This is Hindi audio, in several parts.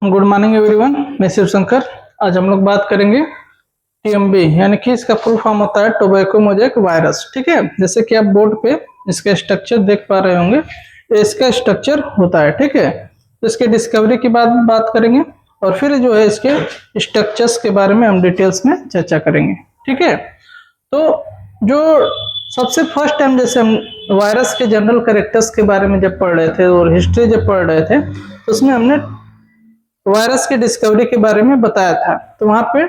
गुड मॉर्निंग एवरीवन, मैं शिव शंकर। आज हम लोग बात करेंगे टीएमबी, यानी कि इसका फुल फॉर्म होता है टोबैको मोज़ेक वायरस। ठीक है, जैसे कि आप बोर्ड पे इसका स्ट्रक्चर देख पा रहे होंगे, ये इसका स्ट्रक्चर होता है। ठीक है, तो इसके डिस्कवरी की बात करेंगे और फिर जो है इसके स्ट्रक्चर्स के बारे में हम डिटेल्स में चर्चा करेंगे। ठीक है, तो जो सबसे फर्स्ट टाइम जैसे हम वायरस के जनरल कैरेक्टर्स के बारे में जब पढ़ रहे थे और हिस्ट्री जब पढ़ रहे थे, तो उसमें हमने वायरस की डिस्कवरी के बारे में बताया था। तो वहां पे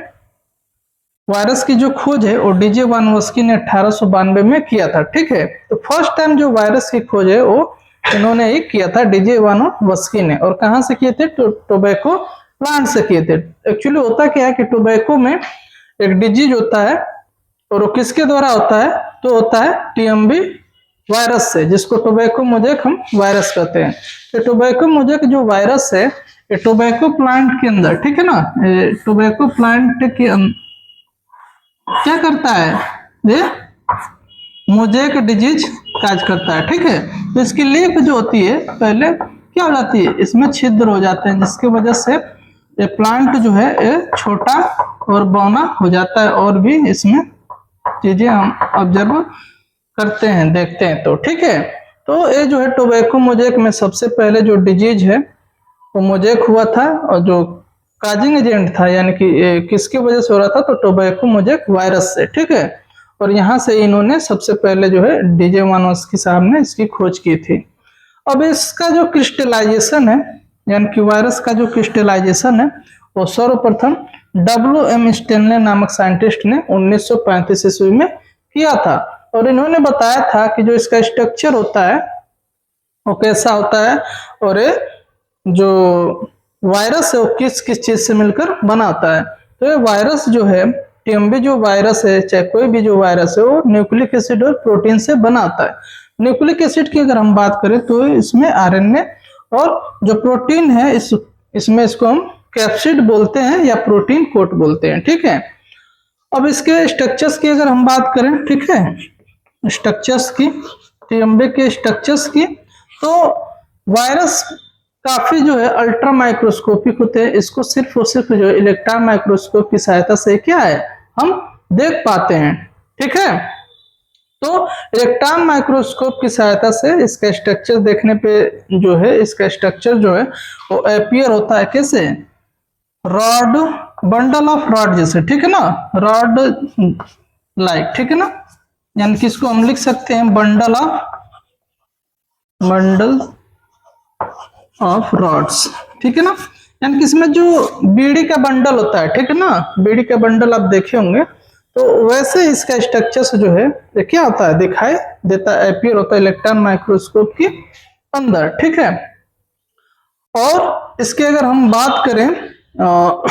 वायरस की जो खोज है वो डीजे वानवस्की ने 1892 में किया था। ठीक है, तो फर्स्ट टाइम जो वायरस की खोज है वो इन्होंने ही किया था, डीजे वानवस्की ने। और कहां से किए थे? टोबैको प्लांट से किए थे। एक्चुअली होता क्या है कि टोबैको में एक डिजीज होता है और वो किसके द्वारा होता है? तो होता है टीएमबी वायरस से, जिसको टोबैको मोज़ेक हम वायरस कहते हैं। तो टोबैको मोज़ेक जो वायरस है ये टोबैको प्लांट के अंदर, ठीक है ना, टोबैको प्लांट के क्या करता है? ये मोज़ेक डिजीज काज करता है। ठीक है, तो इसकी लीफ जो होती है पहले क्या हो जाती है? इसमें छिद्र हो जाते हैं, जिसकी वजह से ये प्लांट जो है ये छोटा और बौना हो जाता है और भी इसमें चीजें हम ऑब्जर्व करते हैं, देखते हैं। तो ठीक है, तो ये जो है टोबैको मोज़ेक में सबसे पहले जो डिजीज है वो मोज़ेक हुआ था, और जो काजिंग एजेंट था यानी कि किसकी वजह से हो रहा था? तो टोबैको मोज़ेक वायरस से। ठीक है, और यहाँ से इन्होंने सबसे पहले जो है डीजे वानवस्की साहब ने इसकी खोज की थी। अब इसका जो क्रिस्टलाइजेशन है, यानी कि वायरस का जो क्रिस्टलाइजेशन है, वो सर्वप्रथम WM स्टेनले नामक साइंटिस्ट ने 1935 ईस्वी में किया था। और इन्होंने बताया था कि जो इसका स्ट्रक्चर होता है वो कैसा होता है, और जो वायरस है वो किस किस चीज से मिलकर बना होता है। तो ये वायरस जो है, टीएमबी जो वायरस है, चाहे कोई भी जो वायरस है, वो न्यूक्लिक एसिड और प्रोटीन से बना होता है। न्यूक्लिक एसिड की अगर हम बात करें तो इसमें आरएनए, और जो प्रोटीन है इसमें इसको हम कैप्सिड बोलते हैं या प्रोटीन कोट बोलते हैं। ठीक है, अब इसके स्ट्रक्चर्स की अगर हम बात करें, ठीक है, स्ट्रक्चर्स की, टीएमबी के स्ट्रक्चर्स की, तो वायरस काफी जो है अल्ट्रा माइक्रोस्कोपिक होते हैं। इसको सिर्फ और सिर्फ जो इलेक्ट्रॉन माइक्रोस्कोप की सहायता से क्या है हम देख पाते हैं। ठीक है, तो इलेक्ट्रॉन माइक्रोस्कोप की सहायता से इसका स्ट्रक्चर देखने पे जो है, इसका स्ट्रक्चर जो है वो अपीयर होता है कैसे? रॉड, बंडल ऑफ रॉड जैसे। ठीक है ना, रॉड लाइक। ठीक है ना, यानी कि इसको हम लिख सकते हैं बंडल ऑफ रॉड्स। ठीक है ना, यानी कि इसमें जो बीड़ी का बंडल होता है, ठीक है ना, बीड़ी का बंडल आप देखे होंगे, तो वैसे इसका स्ट्रक्चर जो है ये क्या होता है? दिखाई देता है, अपीयर होता है इलेक्ट्रॉन माइक्रोस्कोप के अंदर। ठीक है, और इसके अगर हम बात करें तो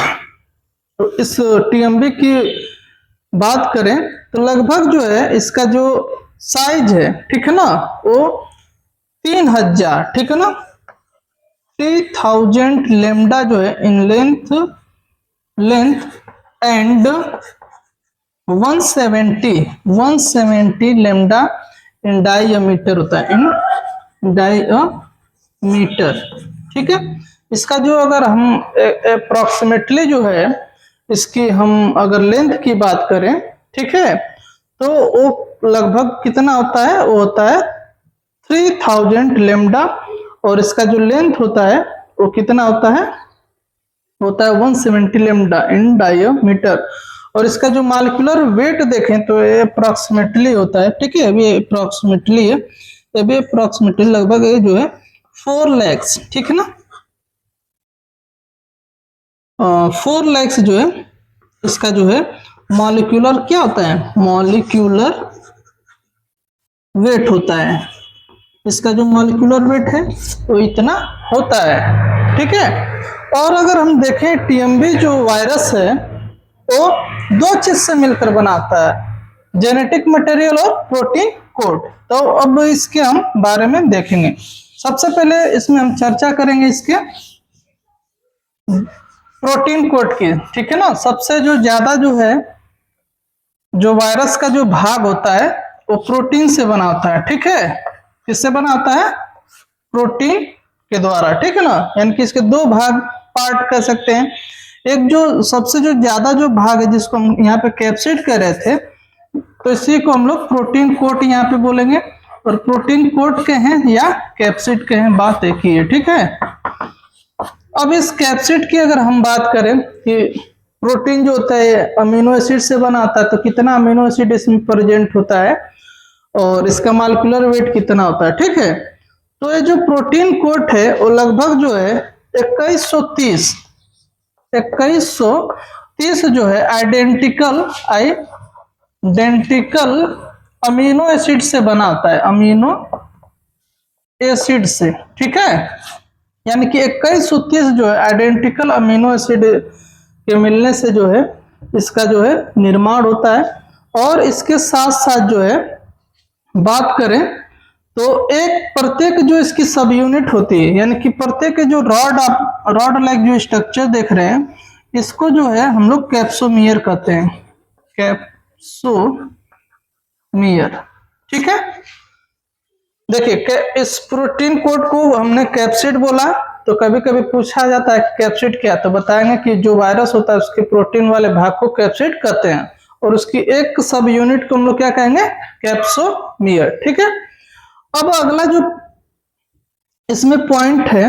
इस टीएमबी की बात करें तो लगभग जो है इसका जो साइज है, ठीक है ना, वो 3000, ठीक है ना, 3000 लेमडा जो है in length and 170 lambda in diameter होता है, इन डायमीटर। ठीक है, इसका जो अगर हम अप्रोक्सीमेटली जो है इसकी हम अगर लेंथ की बात करें, ठीक है, तो वो लगभग कितना होता है? वो होता है 3000 लेमडा, और इसका जो लेंथ होता है वो कितना होता है? 170 लेमडा इन डायमीटर। और इसका जो मॉलिक्यूलर वेट देखें तो ये अप्रोक्सीमेटली होता है, ठीक है, अभी अप्रोक्सीमेटली है, अभी अप्रोक्सीमेटली लगभग ये जो है 4 लाख, ठीक है ना, 4 लाख जो है इसका जो है मॉलिक्यूलर क्या होता है? मॉलिक्यूलर वेट होता है। इसका जो मॉलिक्यूलर वेट है वो इतना होता है। ठीक है, और अगर हम देखें टीएमबी जो वायरस है वो 2 चीज से मिलकर बनाता है, जेनेटिक मटेरियल और प्रोटीन कोड। तो अब इसके हम बारे में देखेंगे। सबसे पहले इसमें हम चर्चा करेंगे इसके प्रोटीन कोड की। ठीक है ना, सबसे जो ज्यादा जो है जो वायरस का जो भाग होता है वो प्रोटीन से बना होता है। ठीक है, किससे बना होता है? प्रोटीन के द्वारा। ठीक है ना, यानी कि इसके 2 भाग पार्ट कह सकते हैं। एक जो सबसे जो ज्यादा जो भाग है जिसको हम यहाँ पे कैप्सिड कह रहे थे, तो इसी को हम लोग प्रोटीन कोट यहाँ पे बोलेंगे, और प्रोटीन कोट कहें या कैप्सिड कहें, बात एक ही है, ठीक है। अब इस कैप्सिड की अगर हम बात करें कि प्रोटीन जो होता है अमीनो एसिड से बना होता है, तो कितना अमीनो एसिड इसमें प्रेजेंट होता है और इसका मॉलिक्यूलर वेट कितना होता है, ठीक है। तो ये जो प्रोटीन कोट है वो लगभग जो है 2130 जो है आइडेंटिकल अमीनो एसिड से बना होता है, अमीनो एसिड से, ठीक है। यानी कि 2130 जो है आइडेंटिकल अमीनो एसिड के मिलने से जो है इसका जो है निर्माण होता है। और इसके साथ साथ जो है बात करें तो एक प्रत्येक जो इसकी सब यूनिट होती है, यानी कि प्रत्येक जो रॉड लाइक जो स्ट्रक्चर देख रहे हैं, इसको जो है हम लोग कैप्सोमियर कहते हैं, कैप्सोमियर, ठीक है। देखिए इस प्रोटीन कोड को हमने कैप्सिड बोला, तो कभी कभी पूछा जाता है कि कैप्सिड क्या, तो बताएंगे कि जो वायरस होता है उसके प्रोटीन वाले भाग को कैप्सिड कहते हैं, और उसकी एक सब यूनिट को हम लोग क्या कहेंगे, कैप्सोमियर, ठीक है। अब अगला जो इसमें पॉइंट है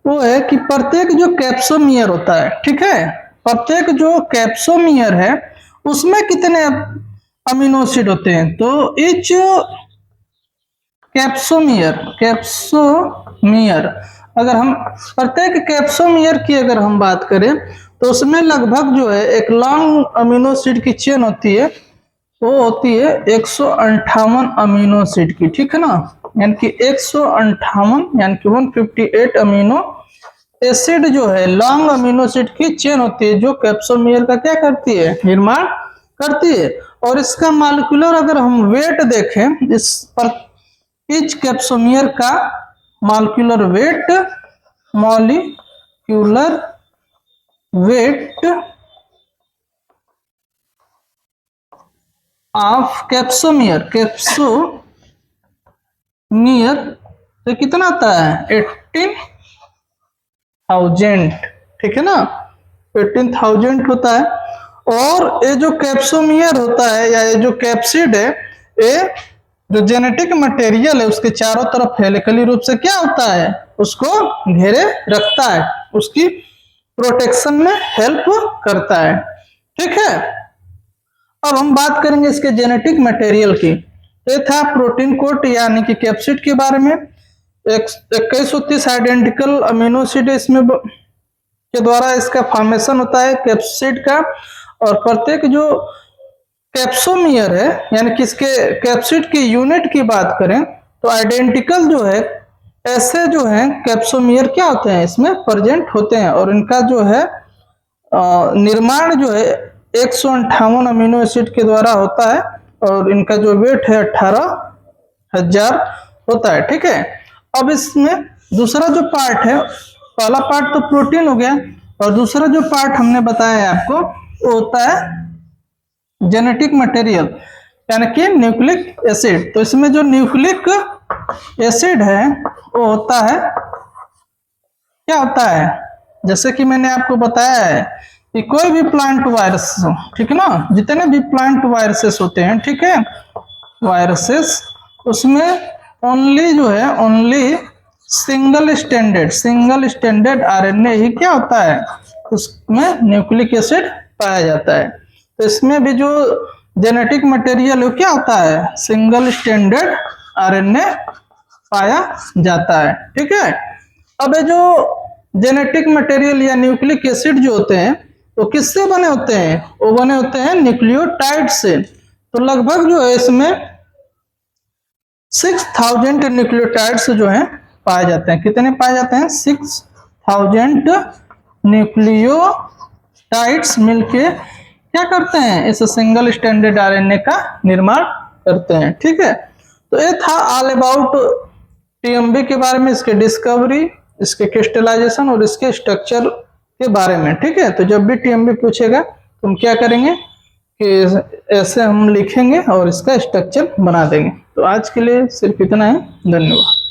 वो है कि प्रत्येक जो कैप्सोमियर होता है, ठीक है, प्रत्येक जो कैप्सोमियर है उसमें कितने अमीनो एसिड होते हैं, तो ईच कैप्सोमियर अगर हम प्रत्येक कैप्सोमियर की अगर हम बात करें तो उसमें लगभग जो है एक लॉन्ग अमीनो एसिड की चेन होती है, वो होती है 158 अमीनो एसिड की, ठीक है ना। यानी कि 158 यानी कि 158 अमीनो एसिड जो है लॉन्ग अमीनो एसिड की चेन होती है, जो कैप्सोमियर का क्या करती है, निर्माण करती है। और इसका मॉलिक्यूलर अगर हम वेट देखें, इस पर ईच कैप्सोमियर का मॉलिक्यूलर वेट ऑफ कैप्सोमियर तो कितना आता है, 18,000, ठीक है ना, 18,000 होता है। और ये जो कैप्सोमियर होता है या ये जो कैप्सिड है, ये जो जेनेटिक मटेरियल है उसके चारों तरफ हेलिकली रूप से क्या होता है, उसको घेरे रखता है, उसकी प्रोटेक्शन में हेल्प करता है, ठीक है। अब हम बात करेंगे इसके जेनेटिक मटेरियल की। ये था प्रोटीन कोट यानी कि कैप्सिड के बारे में। 2130 आइडेंटिकल अमीनो एसिड इसमें के द्वारा इसका फॉर्मेशन होता है कैप्सिड का। और प्रत्येक जो कैप्सोमियर है यानी कि इसके कैप्सिड की यूनिट की बात करें तो आइडेंटिकल जो है ऐसे जो है कैप्सोमियर क्या होते हैं, इसमें प्रेजेंट होते हैं। और इनका जो है निर्माण जो है 158 अमीनो एसिड के द्वारा होता है, और इनका जो वेट है 18,000 होता है, ठीक है। अब इसमें दूसरा जो पार्ट है, पहला पार्ट तो प्रोटीन हो गया, और दूसरा जो पार्ट हमने बताया है आपको वो होता है जेनेटिक मटेरियल यानी कि न्यूक्लिक एसिड। तो इसमें जो न्यूक्लिक एसिड है वो होता है, क्या होता है, जैसे कि मैंने आपको बताया है कि कोई भी प्लांट वायरस, ठीक है ना, जितने भी प्लांट वायरसेस होते हैं, ठीक है, वायरसेस, उसमें ओनली सिंगल स्टैंडर्ड आरएनए ही क्या होता है, उसमें न्यूक्लिक एसिड पाया जाता है। तो इसमें भी जो जेनेटिक मटेरियल है क्या होता है, सिंगल स्टैंडर्ड आरएनए पाया जाता है, ठीक है। अब ये जो जेनेटिक मटेरियल या न्यूक्लिक एसिड जो होते हैं वो किससे बने होते हैं, वो बने होते हैं न्यूक्लियोटाइड से। तो लगभग जो है इसमें 6000 न्यूक्लियोटाइड्स जो हैं पाए जाते हैं। कितने पाए जाते हैं, 6000 न्यूक्लियोटाइड्स मिलके क्या करते हैं, इस सिंगल स्टैंडर्ड आरएनए का निर्माण करते हैं, ठीक है। तो ये था ऑल अबाउट टीएमबी के बारे में, इसके डिस्कवरी, इसके क्रिस्टलाइजेशन और इसके स्ट्रक्चर के बारे में, ठीक है। तो जब भी टीएमबी पूछेगा तो हम क्या करेंगे कि ऐसे हम लिखेंगे और इसका स्ट्रक्चर बना देंगे। तो आज के लिए सिर्फ इतना है, धन्यवाद।